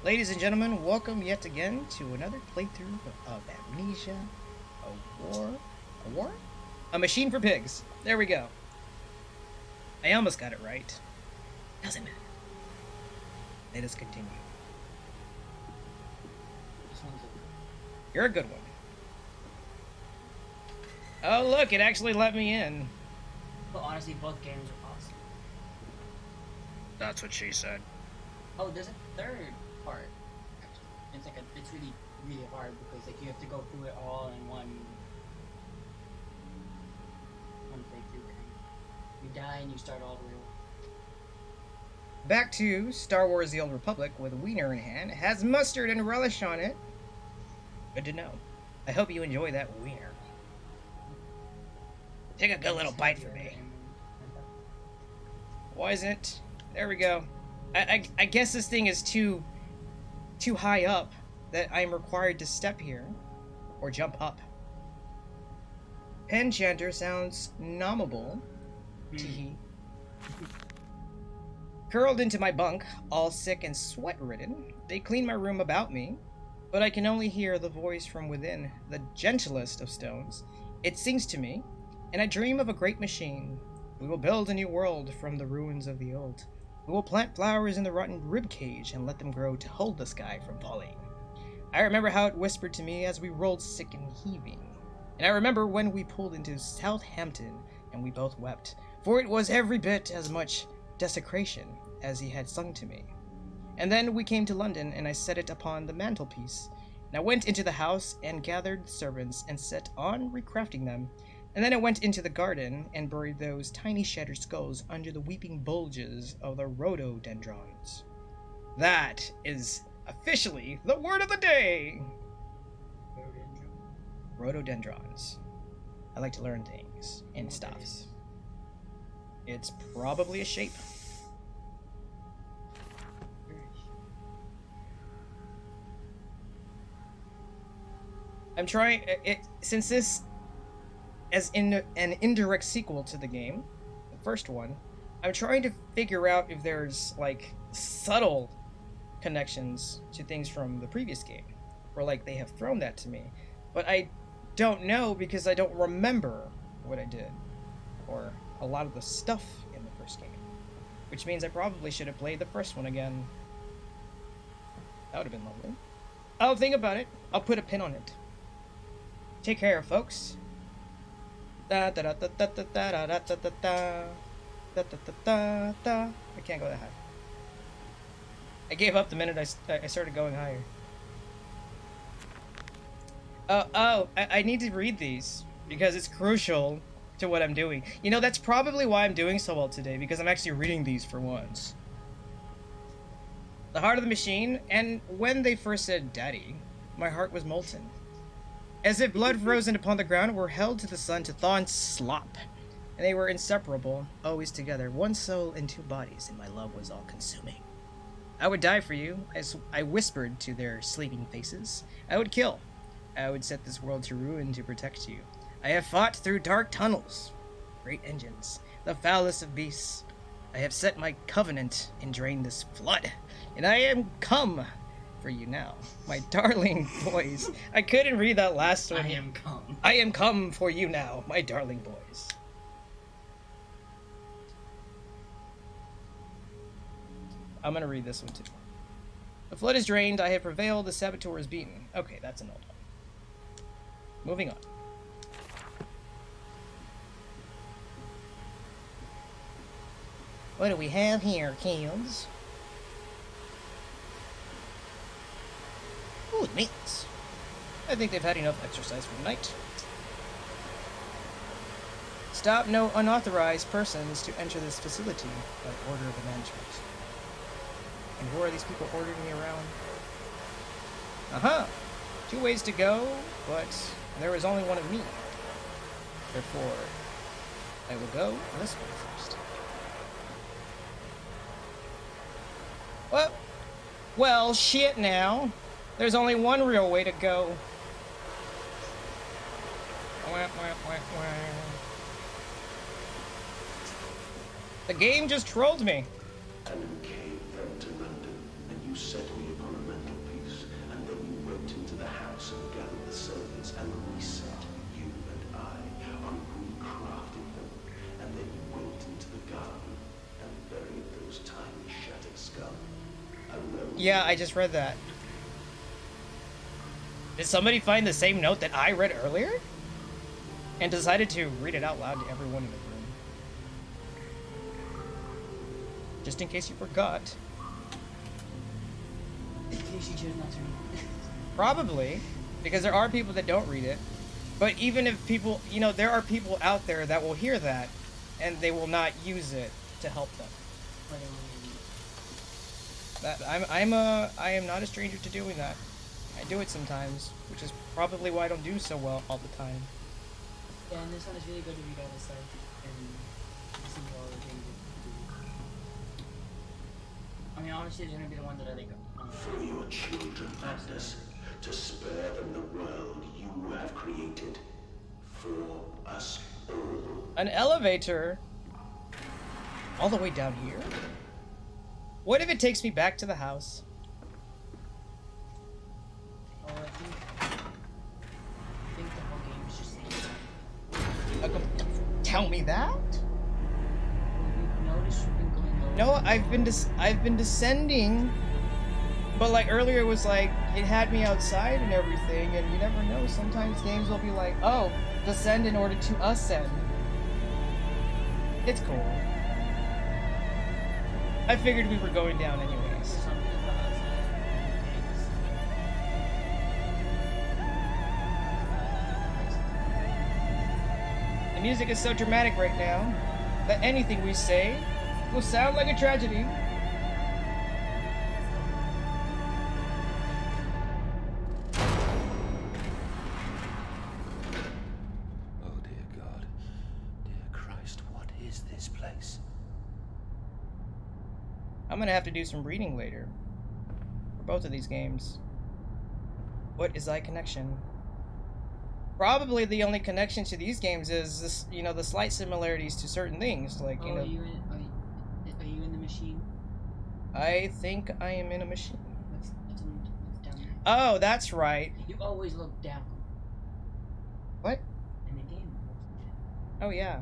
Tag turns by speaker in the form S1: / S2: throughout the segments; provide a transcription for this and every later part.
S1: Ladies and gentlemen, welcome yet again to another playthrough of Amnesia, a war? A Machine for Pigs. There we go. I almost got it right. Doesn't matter. Let us continue. You're a good one. Oh look, it actually let me in.
S2: But honestly, both games are awesome.
S1: That's what she said.
S2: Oh, there's a third part. Actually, it's really hard because like you have to go through it all in one playthrough. You die and you start all the way over.
S1: Back to Star Wars: The Old Republic with a wiener in hand. It has mustard and relish on it. Good to know. I hope you enjoy that wiener. Take a good little bite for me. Why isn't it? There we go. I guess this thing is too high up that I'm required to step here or jump up. Pen chanter sounds nominable. Teehee. Curled into my bunk, all sick and sweat-ridden, they clean my room about me, but I can only hear the voice from within, the gentlest of stones. It sings to me, and I dream of a great machine. We will build a new world from the ruins of the old. We will plant flowers in the rotten ribcage and let them grow to hold the sky from falling. I remember how it whispered to me as we rolled sick and heaving. And I remember when we pulled into Southampton and we both wept, for it was every bit as much desecration as he had sung to me. And then we came to London and I set it upon the mantelpiece. And I went into the house and gathered servants and set on recrafting them. And then I went into the garden and buried those tiny shattered skulls under the weeping bulges of the rhododendrons. That is officially the word of the day! Rhododendrons. I like to learn things and stuffs. It's probably a shape. I'm trying it since this as in an indirect sequel to the game, the first one. I'm trying to figure out if there's like subtle connections to things from the previous game, or like they have thrown that to me, but I don't know because I don't remember what I did or a lot of the stuff in the first game, which means I probably should have played the first one again. That would have been lovely. I'll think about it. I'll put a pin on it. Take care, folks. I can't go that high. I gave up the minute I started going higher. I need to read these because it's crucial to what I'm doing. You know, that's probably why I'm doing so well today, because I'm actually reading these for once. The heart of the machine, and when they first said daddy, my heart was molten. As if blood frozen upon the ground were held to the sun to thaw and slop. And they were inseparable, always together, one soul and two bodies, and my love was all consuming. I would die for you, as I whispered to their sleeping faces. I would kill. I would set this world to ruin to protect you. I have fought through dark tunnels, great engines, the foulest of beasts. I have set my covenant and drained this flood, and I am come for you now, my darling boys. I couldn't read that last one. I am come for you now, my darling boys. I'm gonna read this one too. The flood is drained, I have prevailed, the saboteur is beaten. Okay, that's an old one. Moving on. What do we have here, kids? Ooh, meats. I think they've had enough exercise for the night. Stop no unauthorized persons to enter this facility by order of the management. And who are these people ordering me around? Aha! 2 ways to go, but there is only one of me. Therefore, I will go this way first. Well, shit now. There's only one real way to go. The game just trolled me.
S3: Alan came back to London, and you set me upon a
S1: Yeah, I just read that. Did somebody find the same note that I read earlier? And decided to read it out loud to everyone in the room. Just in case you forgot.
S2: In case you chose not to read it.
S1: Probably, because there are people that don't read it. But even if people, you know, there are people out there that will hear that, and they will not use it to help them.
S2: Or they won't read it.
S1: I am not a stranger to doing that. I do it sometimes, which is probably why I don't do so well all the time.
S2: Yeah, and this one is really good to read all the stuff and listen to all the things that you do. I mean, obviously, they're gonna be the ones that are like.
S3: For your children, Magnus, to spare them the world you have created. For us all.
S1: An elevator? All the way down here? What if it takes me back to the house?
S2: Oh, I think the whole game is just
S1: Tell me that?
S2: You've noticed you've been going lower.
S1: No, I've been descending, but like earlier it was like it had me outside and everything, and you never know. Sometimes games will be like, "Oh, descend in order to ascend." It's cool. I figured we were going down anyways.
S2: Something about
S1: The music is so dramatic right now that anything we say will sound like a tragedy.
S3: Oh dear God. Dear Christ, what is this place?
S1: I'm gonna have to do some reading later for both of these games. What is thy connection? Probably the only connection to these games is this, you know, the slight similarities to certain things, like, you know.
S2: are you in the machine?
S1: I think I am in a machine.
S2: What's down there?
S1: Oh, that's right.
S2: You always look down.
S1: What?
S2: In the game.
S1: Oh yeah.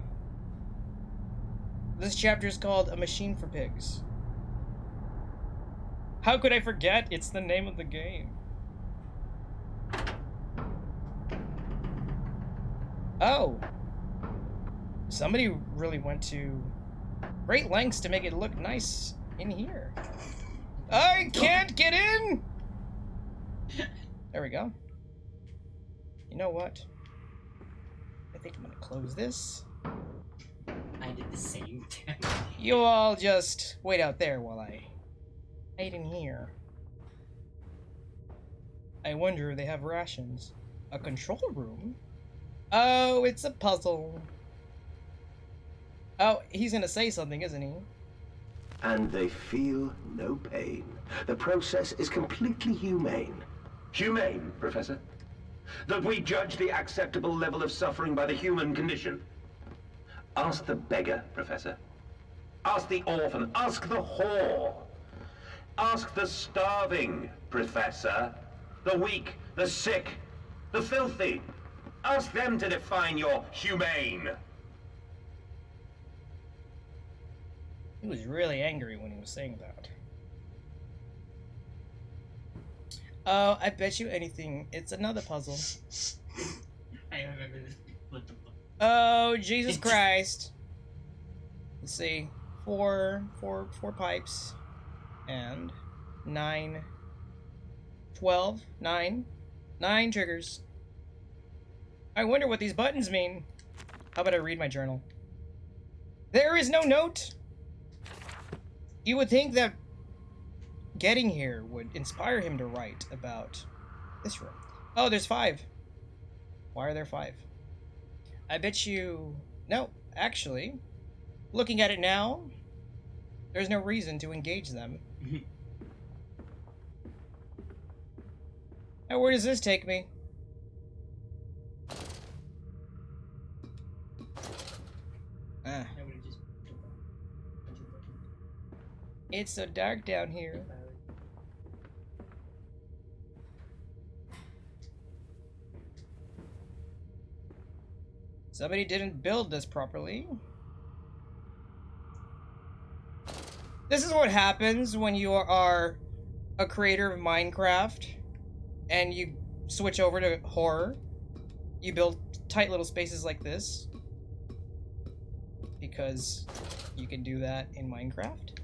S1: This chapter is called A Machine for Pigs. How could I forget? It's the name of the game. Oh. Somebody really went to great lengths to make it look nice in here. I can't get in! There we go. You know what? I think I'm gonna close this.
S2: I did the same thing.
S1: You all just wait out there while I hide in here. I wonder if they have rations. A control room? Oh, it's a puzzle. Oh, he's gonna say something, isn't he?
S3: And they feel no pain. The process is completely humane. Humane, Professor? That we judge the acceptable level of suffering by the human condition. Ask the beggar, Professor. Ask the orphan. Ask the whore. Ask the starving, Professor. The weak, the sick, the filthy. Ask them to define your humane.
S1: He was really angry when he was saying that. Oh, I bet you anything. It's another puzzle.
S2: I remember this. What the fuck?
S1: Oh, Jesus Christ. Let's see. Four pipes. And 9. 12. 9. 9 triggers. I wonder what these buttons mean. How about I read my journal? There is no note! You would think that getting here would inspire him to write about this room. Oh, there's 5. Why are there 5? I bet you... No, actually, looking at it now, there's no reason to engage them. Now, where does this take me? Ah. It's so dark down here. Somebody didn't build this properly. This is what happens when you are a creator of Minecraft and you switch over to horror, you build tight little spaces like this because you can do that in Minecraft.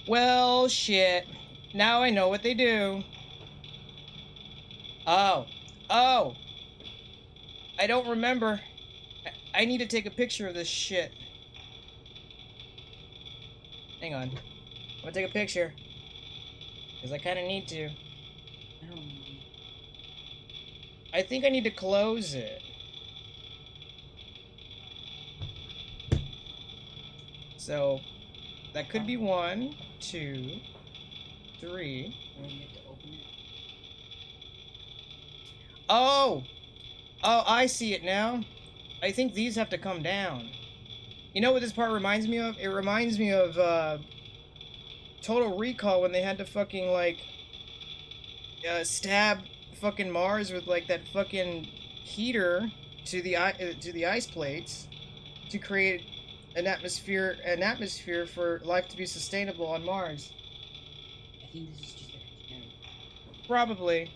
S1: Well, shit. Now I know what they do. Oh. Oh! I don't remember. I need to take a picture of this shit. Hang on. I'm gonna take a picture. Because I kinda need to.
S2: I don't know.
S1: I think I need to close it. So, that could be 1, 2, 3.
S2: And then you have to open it.
S1: Oh! Oh, I see it now. I think these have to come down. You know what this part reminds me of? It reminds me of, Total Recall when they had to fucking, like, stab fucking Mars with, like, that fucking heater to the ice plates to create an atmosphere for life to be sustainable on Mars.
S2: I think this is just like a generic.
S1: Probably.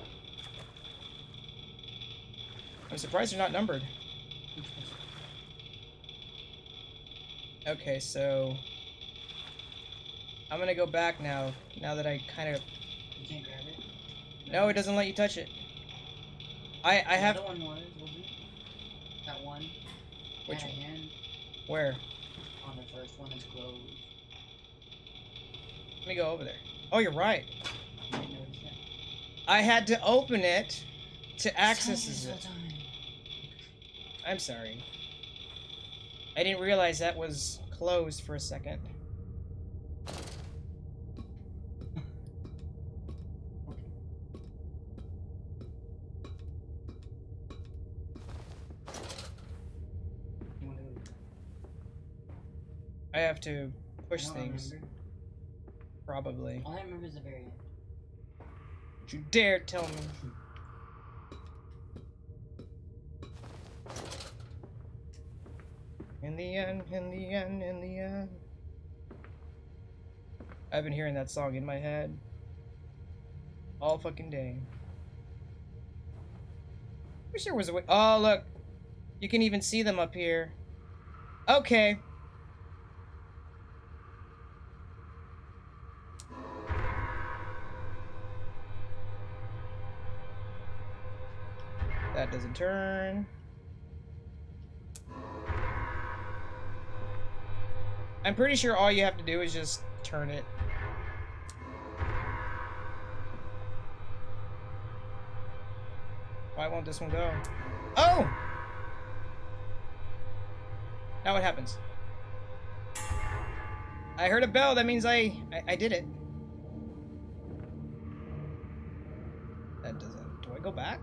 S1: I'm surprised they're not numbered. Okay, so I'm gonna go back now that I kind of...
S2: You can't grab it?
S1: No, it doesn't let you touch it. I have...
S2: The other one wasn't it? That one?
S1: Which
S2: had a
S1: one?
S2: hand
S1: Where?
S2: on the first one is closed.
S1: Let me go over there. Oh, you're right.
S2: You didn't notice that?
S1: I had to open it to access
S2: This
S1: it.
S2: all time.
S1: I'm sorry. I didn't realize that was closed for a second.
S2: You wanna go?
S1: I have to push
S2: I don't
S1: things.
S2: remember.
S1: Probably.
S2: All I remember is the very end.
S1: Don't you dare tell me. In the end, in the end, in the end. I've been hearing that song in my head all fucking day. Wish there was a way. Oh, look. You can even see them up here. Okay. That doesn't turn. I'm pretty sure all you have to do is just turn it. Why won't this one go? Oh! Now what happens? I heard a bell, that means I did it. That doesn't... Do I go back?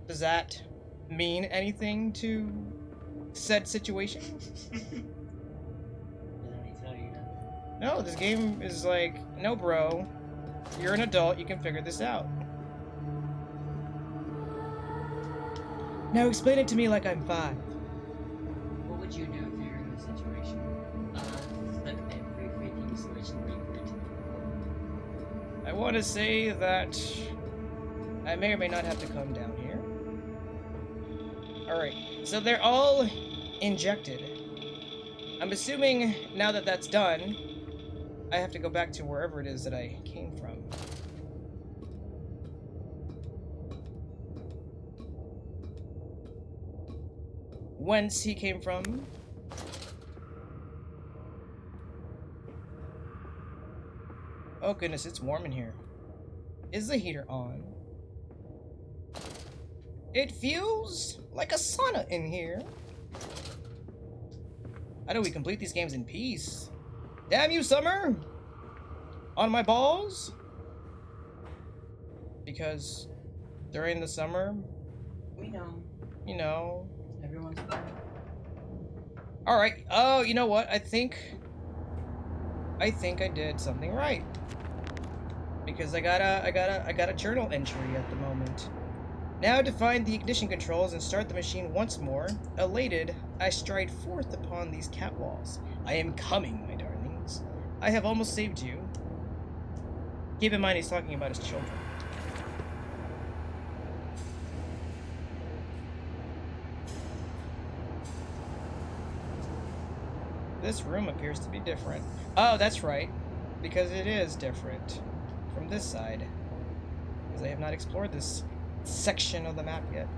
S1: Does that mean anything to said situation?
S2: Doesn't he tell you that?
S1: No, this game is like, no bro, you're an adult, you can figure this out. Now explain it to me like I'm 5.
S2: What would you do if you were in this situation? Flip every freaking switch and wait for it to be.
S1: I want to say that I may or may not have to come down here. Alright, so they're all injected. I'm assuming now that that's done, I have to go back to wherever it is that I came from. Whence he came from. Oh goodness, it's warm in here. Is the heater on? It feels like a sauna in here. How do we complete these games in peace? Damn you, Summer! On my balls? Because during the summer,
S2: We know.
S1: you know.
S2: Everyone's fine.
S1: Alright, oh, you know what? I think I did something right. Because I got a journal entry at the moment. Now to find the ignition controls and start the machine once more, elated, I stride forth upon these catwalks. I am coming, my darlings. I have almost saved you. Keep in mind he's talking about his children. This room appears to be different. Oh, that's right. Because it is different from this side. Because I have not explored this section of the map yet.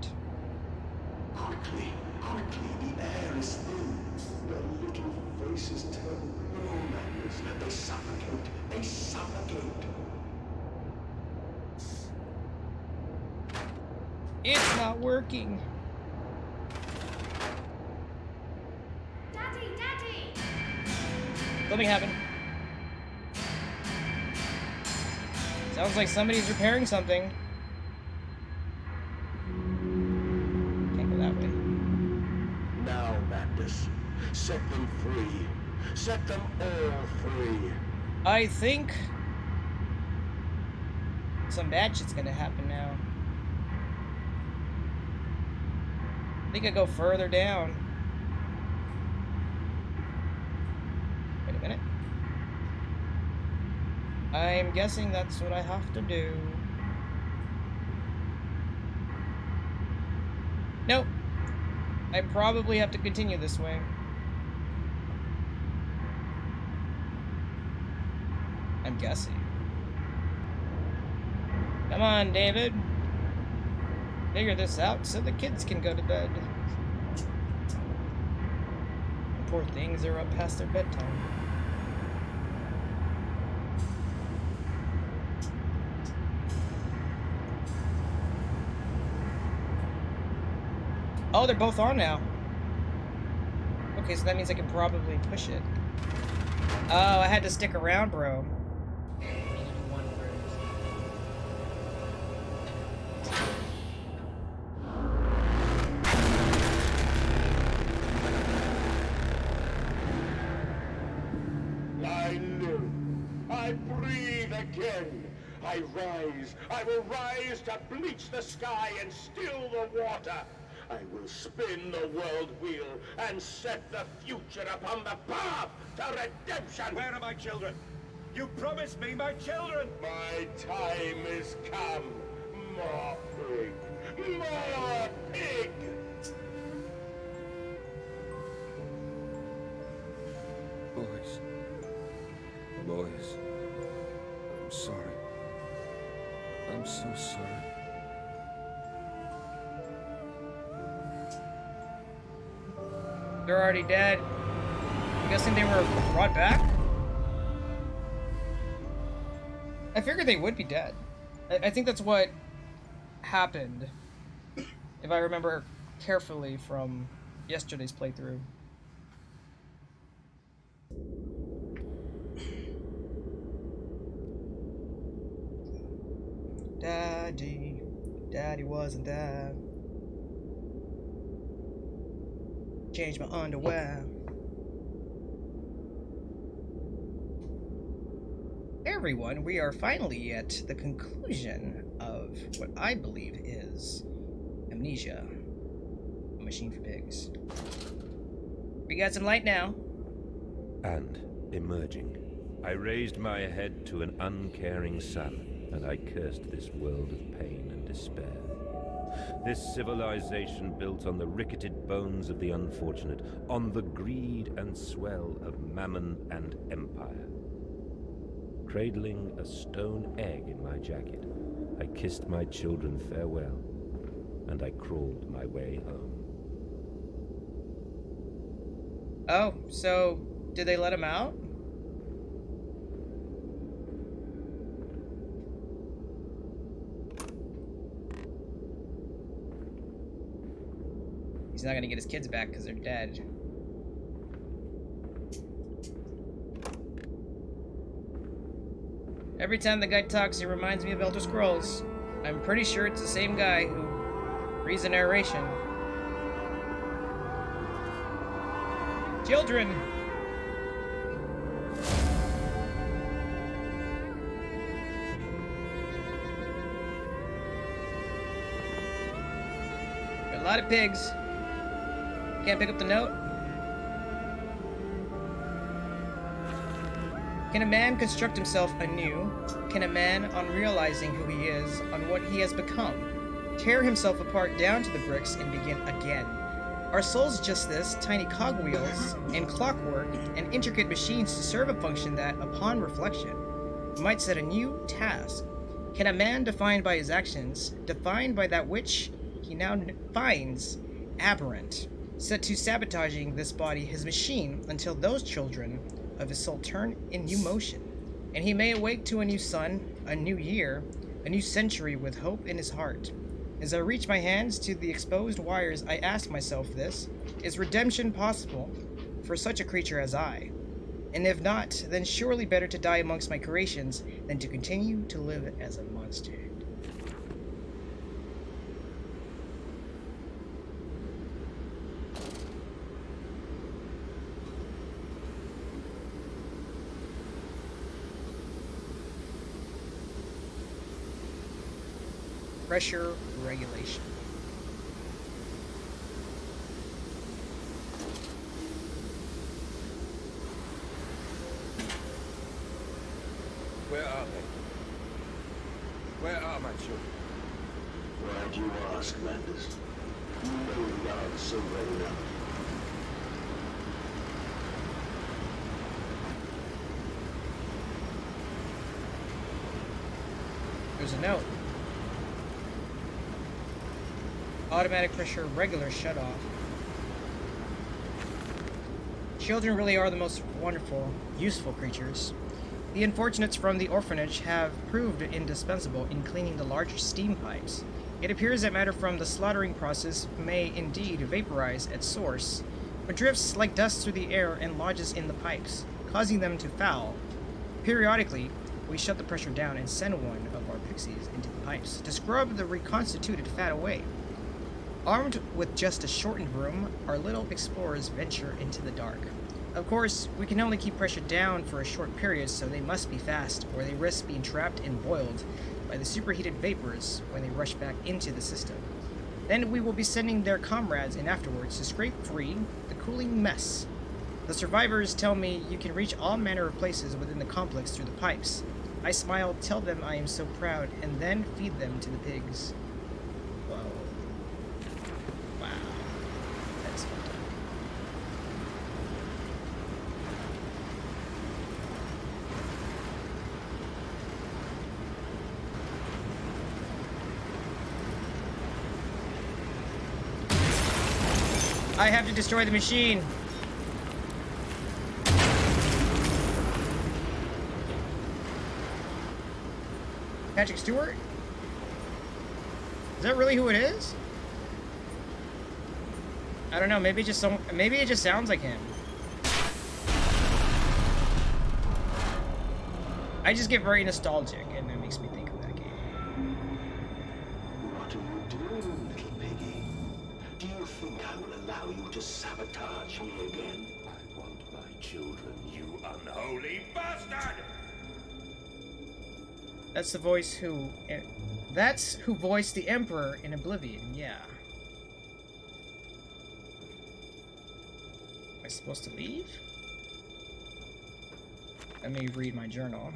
S3: Quickly, the air is thin. Their little faces turn blue, Magnus. They suffocate.
S1: It's not working.
S4: Daddy!
S1: Something happened. Sounds like somebody's repairing something. Can't go that way.
S3: Now, Magnus, set them free. Set them all free.
S1: I think some bad shit's gonna happen now. I think I go further down. Wait a minute. I'm guessing that's what I have to do. Nope. I probably have to continue this way. I'm guessing. Come on, David. Figure this out so the kids can go to bed. The poor things are up past their bedtime. Oh, they're both on now. Okay, so that means I can probably push it. Oh, I had to stick around, bro.
S2: One
S3: I live. I breathe again. I will rise to bleach the sky and still the water. I will spin the world wheel and set the future upon the path to redemption.
S5: Where are my children? You promised me my children!
S3: My time is come. More pig. More pig.
S5: Boys. I'm sorry. I'm so sorry.
S1: They're already dead. I'm guessing they were brought back? I figured they would be dead. I think that's what happened, if I remember carefully from yesterday's playthrough. Daddy wasn't there. Change my underwear. Hey everyone, we are finally at the conclusion of what I believe is Amnesia, a machine for pigs. We got some light now.
S6: And, emerging, I raised my head to an uncaring sun, and I cursed this world of pain and despair. This civilization built on the ricketed bones of the unfortunate, on the greed and swell of mammon and empire. Cradling a stone egg in my jacket, I kissed my children farewell, and I crawled my way home.
S1: Oh, so did they let him out? He's not gonna get his kids back because they're dead. Every time the guy talks, he reminds me of Elder Scrolls. I'm pretty sure it's the same guy who reads the narration. Children! Got a lot of pigs. Can't pick up the note. Can a man construct himself anew? Can a man, on realizing who he is, on what he has become, tear himself apart down to the bricks and begin again? Are souls just this, tiny cogwheels and clockwork and intricate machines to serve a function that, upon reflection, might set a new task? Can a man defined by his actions, defined by that which he now finds aberrant, set to sabotaging this body, his machine, until those children of his soul turn in new motion, and he may awake to a new sun, a new year, a new century with hope in his heart? As I reach my hands to the exposed wires, I ask myself this: is redemption possible for such a creature as I? And if not, then surely better to die amongst my creations than to continue to live as a monster. Pressure regulation.
S5: Where are they? Where are my children?
S3: Why'd you ask, Landers? You know the answer well enough.
S1: There's a note. Automatic pressure regular shut off. Children really are the most wonderful, useful creatures. The unfortunates from the orphanage have proved indispensable in cleaning the larger steam pipes. It appears that matter from the slaughtering process may indeed vaporize at source, but drifts like dust through the air and lodges in the pipes, causing them to foul. Periodically, we shut the pressure down and send one of our pixies into the pipes to scrub the reconstituted fat away. Armed with just a shortened broom, our little explorers venture into the dark. Of course, we can only keep pressure down for a short period, so they must be fast, or they risk being trapped and boiled by the superheated vapors when they rush back into the system. Then we will be sending their comrades in afterwards to scrape free the cooling mess. The survivors tell me you can reach all manner of places within the complex through the pipes. I smile, tell them I am so proud, and then feed them to the pigs. Whoa. Wow. That's fucked up. I have to destroy the machine. Patrick Stewart? Is that really who it is? I don't know. Maybe it just sounds like him. I just get very nostalgic, and it makes me think of that game.
S3: What are you doing, little piggy? Do you think I will allow you to sabotage me again?
S6: I want my children, you unholy bastard!
S1: That's the voice who... That's who voiced the Emperor in Oblivion, yeah. Am I supposed to leave? Let me read my journal.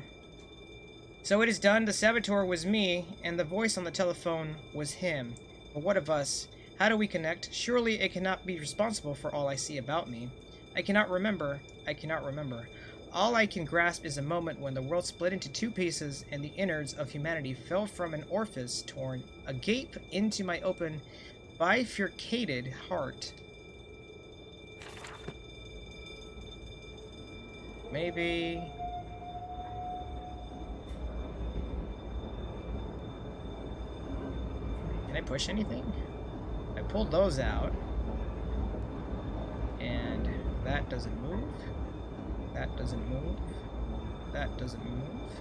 S1: So it is done. The saboteur was me, and the voice on the telephone was him. But what of us? How do we connect? Surely it cannot be responsible for all I see about me. I cannot remember. I cannot remember. All I can grasp is a moment when the world split into two pieces and the innards of humanity fell from an orifice torn agape into my open, bifurcated heart. Maybe... Can I push anything? I pulled those out. And that doesn't move. That doesn't move. That doesn't move.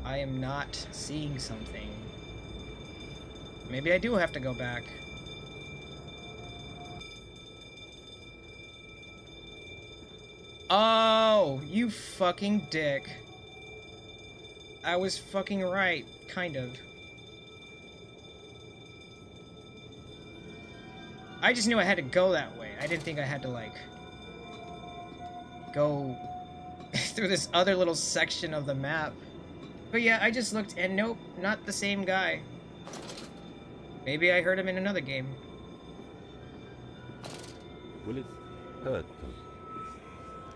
S1: I am not seeing something. Maybe I do have to go back. Oh, you fucking dick. I was fucking right, kind of. I just knew I had to go that way. I didn't think I had to, like, go through this other little section of the map. But yeah, I just looked and nope, not the same guy. Maybe I heard him in another game.
S6: Will it hurt them?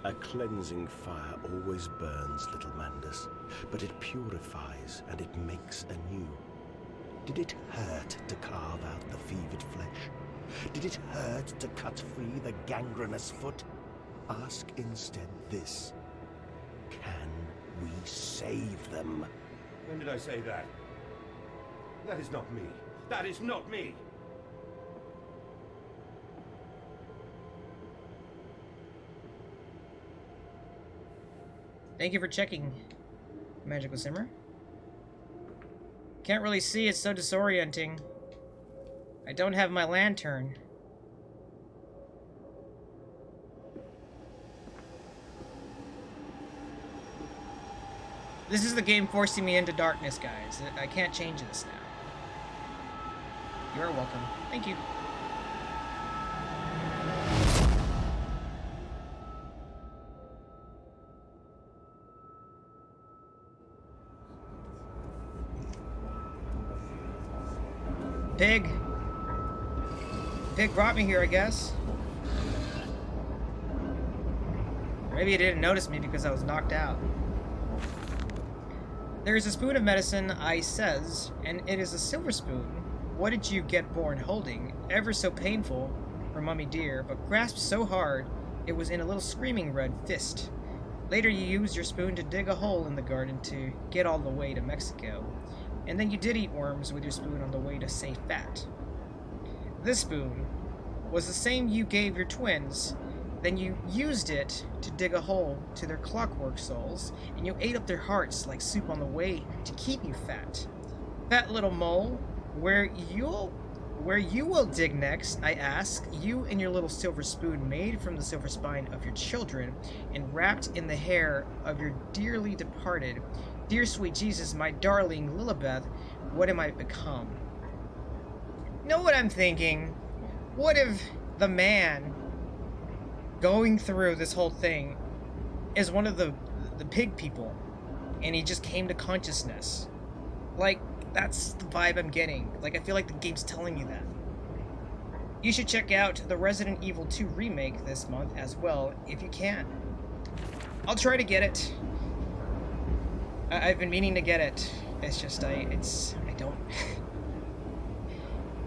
S4: A cleansing fire always burns, little Mandus, but it purifies and it makes anew. Did it hurt to carve out the fevered flesh? Did it hurt to cut free the gangrenous foot? Ask instead this. Can we save them?
S6: When did I say that? That is not me. That is not me!
S1: Thank you for checking, Magical Simmer. Can't really see, it's so disorienting. I don't have my lantern. This is the game forcing me into darkness, guys. I can't change this now. You are welcome. Thank you. Pig. Pig brought me here, I guess. Or maybe he didn't notice me because I was knocked out. There is a spoon of medicine, I says, and it is a silver spoon. What did you get born holding? Ever so painful for mummy dear, but grasped so hard it was in a little screaming red fist. Later you used your spoon to dig a hole in the garden to get all the way to Mexico. And then you did eat worms with your spoon on the way to Safe Fat. This spoon was the same you gave your twins. Then you used it to dig a hole to their clockwork souls, and you ate up their hearts like soup on the way to keep you fat. Fat little mole, where you will dig next, I ask, you and your little silver spoon made from the silver spine of your children and wrapped in the hair of your dearly departed. Dear sweet Jesus, my darling Lilibeth, what am I become? Know what I'm thinking? What if the man going through this whole thing is one of the pig people, and he just came to consciousness? Like, that's the vibe I'm getting. Like, I feel like the game's telling you that. You should check out the Resident Evil 2 remake this month as well, if you can. I'll try to get it. I've been meaning to get it. It's just, I don't...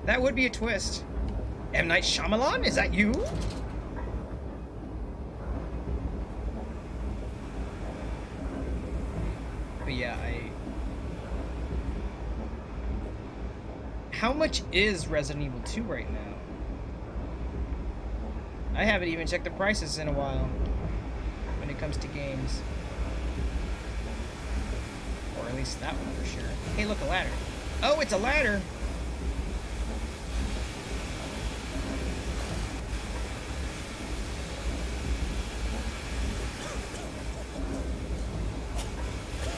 S1: That would be a twist. M. Night Shyamalan, is that you? But yeah, How much is Resident Evil 2 right now? I haven't even checked the prices in a while when it comes to games. Or at least that one for sure. Hey, look, a ladder. Oh, it's a ladder!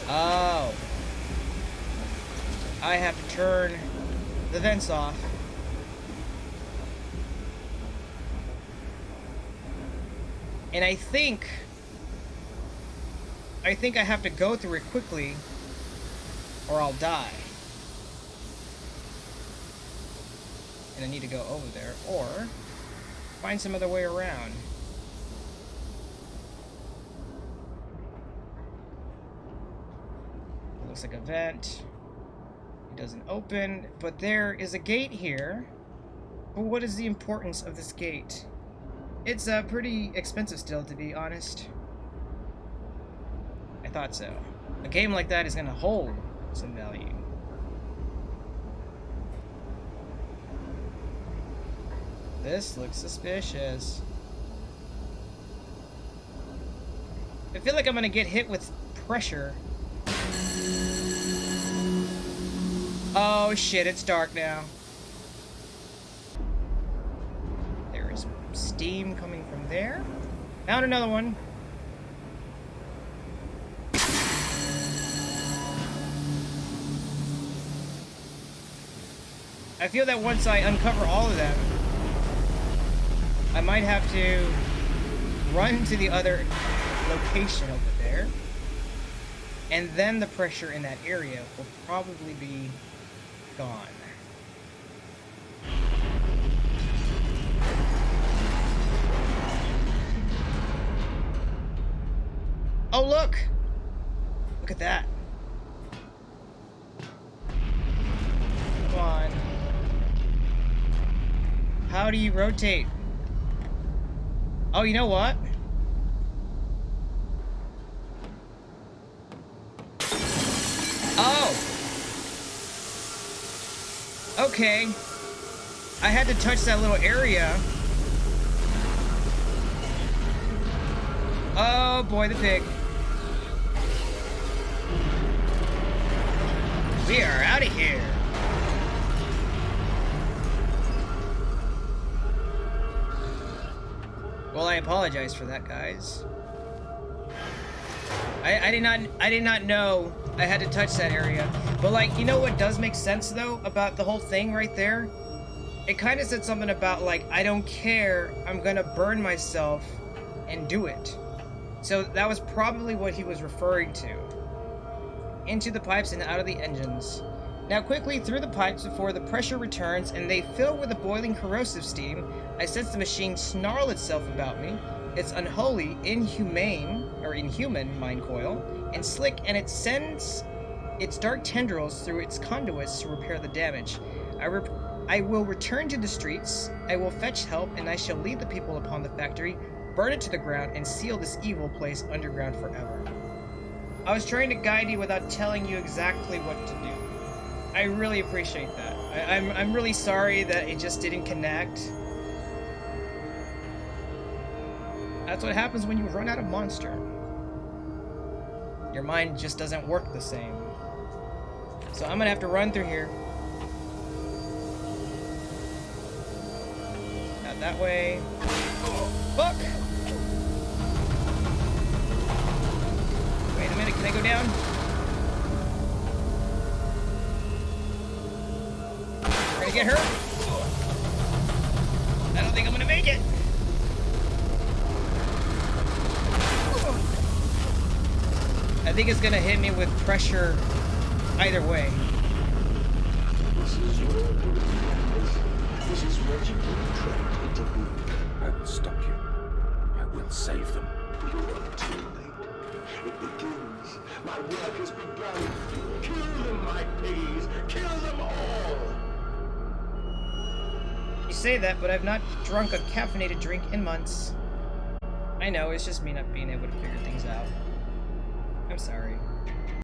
S1: Oh. I have to turn the vents off. And I think I have to go through it quickly or I'll die. And I need to go over there or find some other way around. It looks like a vent. It doesn't open, but there is a gate here. But what is the importance of this gate? It's pretty expensive still, to be honest. I thought so. A game like that is gonna hold some value. This looks suspicious. I feel like I'm gonna get hit with pressure. Oh shit, it's dark now. There is steam coming from there. Found another one. I feel that once I uncover all of them, I might have to run to the other location over there. And then the pressure in that area will probably be gone. Oh, look! Look at that. Come on. How do you rotate? Oh, you know what? Oh! Okay. I had to touch that little area. Oh boy, the pig. We are out of here. Well, I apologize for that, guys. I did not know I had to touch that area. But like, you know what does make sense though about the whole thing right there? It kind of said something about like, I don't care, I'm gonna burn myself and do it. So that was probably what he was referring to. Into the pipes and out of the engines. Now quickly through the pipes before the pressure returns and they fill with the boiling corrosive steam. I sense the machine snarl itself about me. It's unholy, inhuman mind coil, and slick, and it sends its dark tendrils through its conduits to repair the damage. I will return to the streets, I will fetch help, and I shall lead the people upon the factory, burn it to the ground, and seal this evil place underground forever. I was trying to guide you without telling you exactly what to do. I really appreciate that. I'm really sorry that it just didn't connect. That's what happens when you run out of monster. Your mind just doesn't work the same. So I'm gonna have to run through here. Not that way. Fuck! Wait a minute, can I go down? We're gonna get hurt. I don't think I'm gonna make it. I think it's gonna hit me with pressure either way.
S3: This is your doing. This is what you were trained to do.
S5: I will stop you. I will save them.
S3: You're too late. It begins. My work has begun. Kill them, my piggies. Kill them all.
S1: You say that, but I've not drunk a caffeinated drink in months. I know, it's just me not being able to figure things out. I'm sorry.